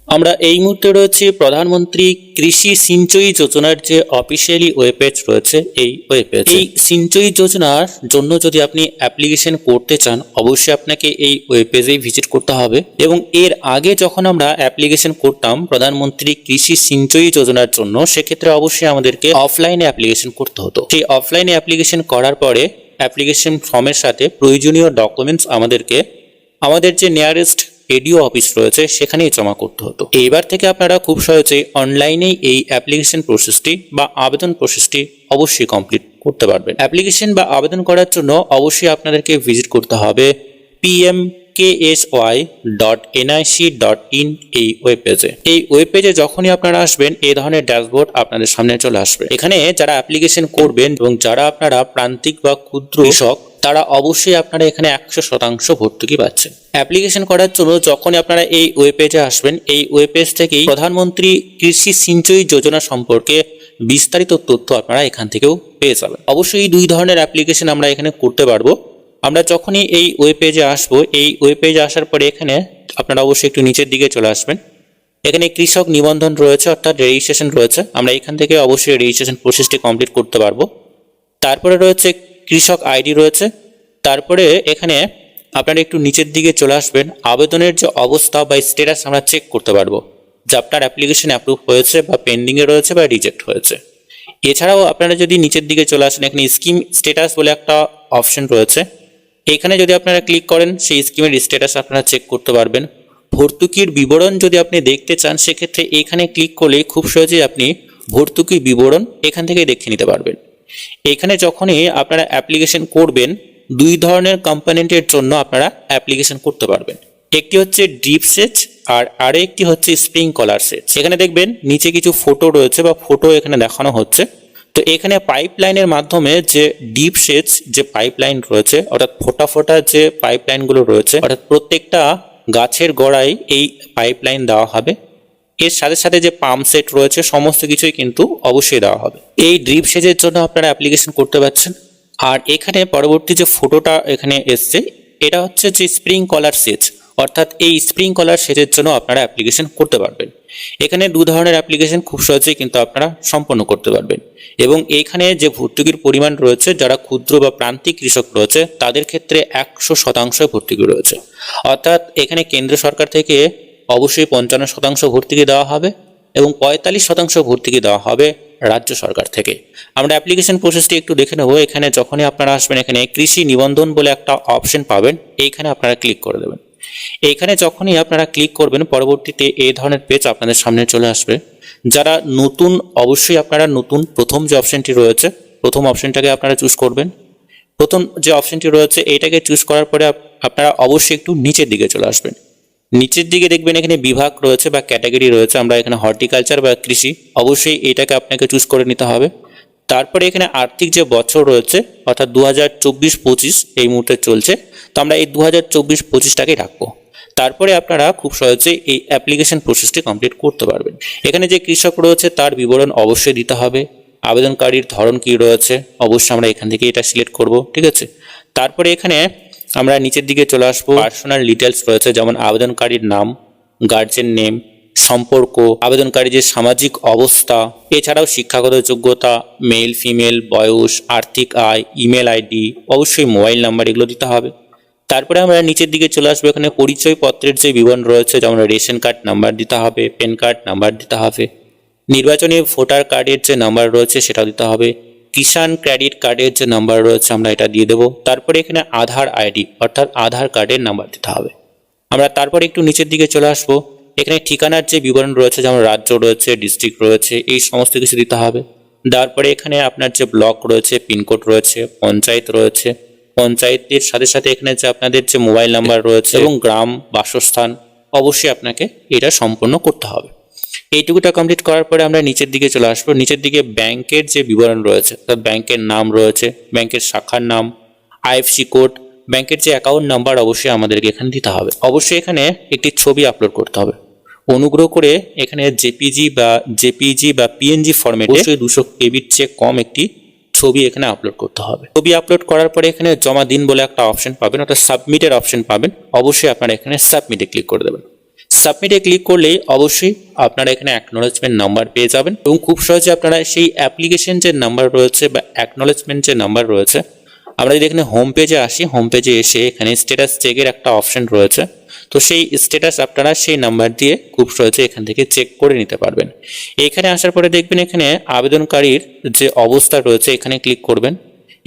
আমরা এই মুহূর্তে রয়েছে প্রধানমন্ত্রী কৃষি সিঞ্চয়ী যোজনার যে অফিসিয়ালি ওয়েব পেজ রয়েছে এই ওয়েব পেজ। এই সিঞ্চয়ী যোজনার জন্য যদি আপনি অ্যাপ্লিকেশন করতে চান অবশ্যই আপনাকে এই ওয়েব পেজেই ভিজিট করতে হবে। এবং এর আগে যখন আমরা অ্যাপ্লিকেশন করতাম প্রধানমন্ত্রী কৃষি সিঞ্চয়ী যোজনার জন্য, সেক্ষেত্রে অবশ্যই আমাদেরকে অফলাইনে অ্যাপ্লিকেশন করতে হতো। সেই অফলাইনে অ্যাপ্লিকেশন করার পরে অ্যাপ্লিকেশন ফর্মের সাথে প্রয়োজনীয় ডকুমেন্টস আমাদেরকে আমাদের যে নিয়ারেস্ট এডিও অফিস রয়েছে সেখানেই জমা করতে হতো। এইবার থেকে আপনারা খুব সহজেই অনলাইনেই এই অ্যাপ্লিকেশন প্রসেসটি বা আবেদন প্রসেসটি অবশ্যই কমপ্লিট করতে পারবেন। অ্যাপ্লিকেশন বা আবেদন করার জন্য অবশ্যই আপনাদেরকে ভিজিট করতে হবে pmksy.nic.in এই ওয়েব পেজে। এই ওয়েব পেজে যখনই আপনারা আসবেন এই ধরনের ড্যাশবোর্ড আপনাদের সামনে চলে আসবে। এখানে যারা অ্যাপ্লিকেশন করবেন এবং যারা আপনারা প্রান্তিক বা ক্ষুদ্র কৃষক তারা অবশ্যই আপনারা এখানে 100% ভর্তুকি পাচ্ছেন। অ্যাপ্লিকেশন করার জন্য যখনই আপনারা এই ওয়েব পেজে আসবেন এই ওয়েব পেজ থেকেই প্রধানমন্ত্রী কৃষি সিঞ্চয়ী যোজনা সম্পর্কে বিস্তারিত তথ্য আপনারা এখান থেকেও পেয়ে যাবেন। অবশ্যই এই দুই ধরনের অ্যাপ্লিকেশন আমরা এখানে করতে পারবো। আমরা যখনই এই ওয়েব পেজে আসবো এই ওয়েব পেজে আসার পরে এখানে আপনারা অবশ্যই একটু নিচের দিকে চলে আসবেন। এখানে কৃষক নিবন্ধন রয়েছে অর্থাৎ রেজিস্ট্রেশন রয়েছে। আমরা এখান থেকে অবশ্যই রেজিস্ট্রেশন প্রসেসটি কমপ্লিট করতে পারবো। তারপরে রয়েছে কৃষক আইডি রয়েছে। তারপরে এখানে আপনারা একটু নিচের দিকে চলে আসবেন, আবেদনের যে অবস্থা বা স্ট্যাটাস আমরা চেক করতে পারবো যে আপনার অ্যাপ্লিকেশন অ্যাপ্রুভ হয়েছে বা পেন্ডিংয়ে রয়েছে বা রিজেক্ট হয়েছে। এছাড়াও আপনারা যদি নিচের দিকে চলে আসেন এখানে স্কিম স্ট্যাটাস বলে একটা অপশন রয়েছে। এখানে যদি আপনারা ক্লিক করেন সেই স্কিমের স্ট্যাটাস আপনারা চেক করতে পারবেন। ভর্তুকির বিবরণ যদি আপনি দেখতে চান সেক্ষেত্রে এখানে ক্লিক করলে খুব সহজেই আপনি ভর্তুকির বিবরণ এখান থেকে দেখে নিতে পারবেন। এখানে যখনই আপনারা অ্যাপ্লিকেশন করবেন দুই ধরনের কম্পোনেন্টের জন্য আপনারা অ্যাপ্লিকেশন করতে পারবেন। একটি হচ্ছে ড্রিপ সেচ আর আরেকটি হচ্ছে স্প্রিংকলার সেচ। এখানে দেখবেন নিচে কিছু ফটো রয়েছে বা ফটো এখানে দেখানো হচ্ছে। তো এখানে পাইপলাইনের মাধ্যমে যে ডিপ সেচ যে পাইপলাইন রয়েছে অর্থাৎ ফোটা ফোটা যে পাইপলাইনগুলো রয়েছে অর্থাৎ প্রত্যেকটা গাছের গোড়ায় এই পাইপলাইন দেওয়া হবে। এর সাথে সাথে যে পাম্প সেট রয়েছে সমস্ত কিছুই কিন্তু অবশ্যই দেওয়া হবে। এই ড্রিপ সেচের জন্য আপনারা অ্যাপ্লিকেশন করতে পারছেন। আর এখানে পরবর্তী যে ফটোটা এখানে এসছে এটা হচ্ছে যে স্প্রিংকলার সেচ অর্থাৎ এই স্প্রিংকলার সেচের জন্য আপনারা অ্যাপ্লিকেশন করতে পারবেন। এখানে দু ধরনের অ্যাপ্লিকেশন খুব সহজেই কিন্তু আপনারা সম্পন্ন করতে পারবেন। এবং এইখানে যে ভর্তুকির পরিমাণ রয়েছে যারা ক্ষুদ্র বা প্রান্তিক কৃষক রয়েছে তাদের ক্ষেত্রে 100% ভর্তুকি রয়েছে। অর্থাৎ এখানে কেন্দ্র সরকার থেকে অবশ্যই 55% ভর্তুকি দেওয়া হবে এবং 45% ভর্তুকি দেওয়া হবে রাজ্য সরকার থেকে। আমরা অ্যাপ্লিকেশন প্রসেসটি একটু দেখে নেব। এখানে যখনই আপনারা আসবেন এখানে কৃষি নিবন্ধন বলে একটা অপশন পাবেন, এইখানে আপনারা ক্লিক করে দেবেন। এইখানে যখনই আপনারা ক্লিক করবেন পরবর্তীতে এই ধরনের পেজ আপনাদের সামনে চলে আসবে। যারা নতুন অবশ্যই আপনারা নতুন প্রথম যে অপশনটি রয়েছে প্রথম অপশনটাকে আপনারা চুজ করবেন। প্রথম যে অপশনটি রয়েছে এইটাকে চুজ করার পরে আপনারা অবশ্যই একটু নিচের দিকে চলে আসবেন। নিচের দিকে দেখবেন এখানে বিভাগ রয়েছে বা ক্যাটাগরি রয়েছে। আমরা এখানে হর্টিকালচার বা কৃষি অবশ্যই এটাকে আপনাকে চুজ করে নিতে হবে। তারপরে এখানে আর্থিক যে বছর রয়েছে অর্থাৎ 2024-25 এই মুহূর্তে চলছে, তো আমরা এই 2024-25টাকেই রাখবো। তারপরে আপনারা খুব সহজেই এই অ্যাপ্লিকেশন প্রসেসটি কমপ্লিট করতে পারবেন। এখানে যে কৃষক রয়েছে তার বিবরণ অবশ্যই দিতে হবে। আবেদনকারীর ধরন কি রয়েছে অবশ্যই আমরা এখান থেকে এটা সিলেক্ট করব, ঠিক আছে। তারপরে এখানে আমরা নিচের দিকে চলে আসবো। পার্সোনাল ডিটেলস রয়েছে যেমন আবেদনকারীর নাম, গার্জেন নেম, সম্পর্ক, আবেদনকারী যে সামাজিক অবস্থা, এছাড়াও শিক্ষাগত যোগ্যতা, মেল ফিমেল, বয়স, আর্থিক আয়, ইমেল আইডি, অবশ্যই মোবাইল নাম্বার এগুলো দিতে হবে। তারপরে আমরা নিচের দিকে চলে আসবো। এখানে পরিচয়পত্রের যে বিবরণ রয়েছে যেমন রেশন কার্ড নাম্বার দিতে হবে, প্যান কার্ড নাম্বার দিতে হবে, নির্বাচনী ভোটার কার্ডের যে নাম্বার রয়েছে সেটা দিতে হবে, কিষাণ ক্রেডিট কার্ডের যে নাম্বার রয়েছে আমরা এটা দিয়ে দেবো। তারপরে এখানে আধার আইডি অর্থাৎ আধার কার্ডের নাম্বার দিতে হবে। আমরা তারপরে একটু নিচের দিকে চলে আসবো। এখানে ঠিকানার যে বিবরণ রয়েছে যেমন রাজ্য রয়েছে, ডিস্ট্রিক্ট রয়েছে, এই সমস্ত কিছু দিতে হবে। তারপরে এখানে আপনার যে ব্লক রয়েছে, পিনকোড রয়েছে, পঞ্চায়েত রয়েছে, পঞ্চায়েতের সাথে সাথে এখানে যে আপনাদের যে মোবাইল নাম্বার রয়েছে এবং গ্রাম বাসস্থান অবশ্যই আপনাকে এটা সম্পন্ন করতে হবে। এইটুকুটা কমপ্লিট করার পরে আমরা নিচের দিকে চলে আসবো। নিচের দিকে ব্যাংকের যে বিবরণ রয়েছে অর্থাৎ ব্যাংকের নাম রয়েছে, ব্যাংকের শাখার নাম, আইএফসি কোড, ব্যাংকের যে অ্যাকাউন্ট নাম্বার অবশ্যই আমাদেরকে এখানে দিতে হবে। অবশ্যই এখানে একটি ছবি আপলোড করতে হবে। অনুগ্রহ করে এখানে জেপিজি বা পিএনজি ফরম্যাটে অবশ্যই 200 কেবির চেয়ে কম একটি ছবি এখানে আপলোড করতে হবে। ছবি আপলোড করার পরে এখানে জমা দিন বলে একটা অপশন পাবেন অর্থাৎ সাবমিটের অপশন পাবেন। অবশ্যই আপনারা এখানে সাবমিটে ক্লিক করে দেবেন। সাবমিটে ক্লিক করলেই অবশ্যই আপনারা এখানে অ্যাকনোলেজমেন্ট নাম্বার পেয়ে যাবেন এবং খুব সহজে আপনারা সেই অ্যাপ্লিকেশন যে নাম্বার রয়েছে বা অ্যাকনোলেজমেন্ট যে নাম্বার রয়েছে, আমরা যদি এখানে হোম পেজে আসি, হোম পেজে এসে এখানে স্ট্যাটাস চেকের একটা অপশন রয়েছে, তো সেই স্ট্যাটাস আপনারা সেই নাম্বার দিয়ে খুব সহজে এখান থেকে চেক করে নিতে পারবেন। এখানে আসার পরে দেখবেন এখানে আবেদনকারীর যে অবস্থা রয়েছে এখানে ক্লিক করবেন।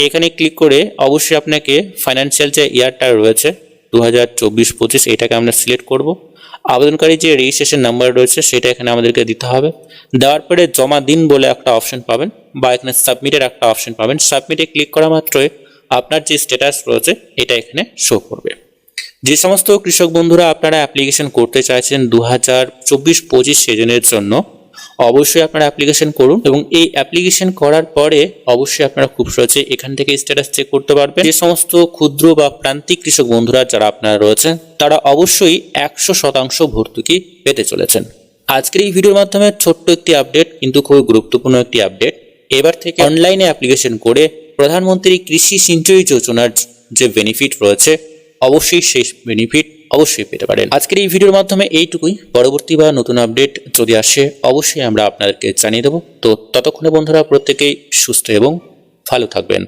এখানে ক্লিক করে অবশ্যই আপনাকে ফাইন্যান্সিয়াল যে ইয়ারটা রয়েছে 2024-25 এটাকে আমরা সিলেক্ট করব। আবেদনকারী যে রেজিস্ট্রেশন নাম্বার রয়েছে সেটা এখানে আমাদেরকে দিতে হবে। দেওয়ার পরে জমা দিন বলে একটা অপশন পাবেন বা এখানে সাবমিটের একটা অপশন পাবেন। সাবমিটে ক্লিক করা মাত্রই আপনার যে স্ট্যাটাস রয়েছে এটা এখানে শো করবে। যে সমস্ত কৃষক বন্ধুরা আপনারা অ্যাপ্লিকেশন করতে চাইছেন 2024-25 সিজনের জন্য, অবশ্যই আপনারা অ্যাপ্লিকেশন করুন এবং এই অ্যাপ্লিকেশন করার পরে অবশ্যই আপনারা খুব সহজে এখান থেকে স্ট্যাটাস চেক করতে পারবেন। যে সমস্ত ক্ষুদ্র বা প্রান্তিক কৃষক বন্ধুরা যারা আপনারা রয়েছেন তারা অবশ্যই 100% ভর্তুকি পেতে চলেছেন। আজকের এই ভিডিওর মাধ্যমে ছোট্ট একটি আপডেট, কিন্তু খুবই গুরুত্বপূর্ণ একটি আপডেট। এবার থেকে অনলাইনে অ্যাপ্লিকেশন করে প্রধানমন্ত্রী কৃষি সিঞ্চয়ী যোজনার যে বেনিফিট রয়েছে অবশ্যই সেই বেনিফিট অবশ্যই পেতে পারেন। আজকের এই ভিডিওর মাধ্যমে এইটুকুই। পরবর্তী বা নতুন আপডেট যদি আসে অবশ্যই আমরা আপনাদেরকে জানিয়ে দেবো। তো ততক্ষণে বন্ধুরা প্রত্যেকেই সুস্থ এবং ভালো থাকবেন।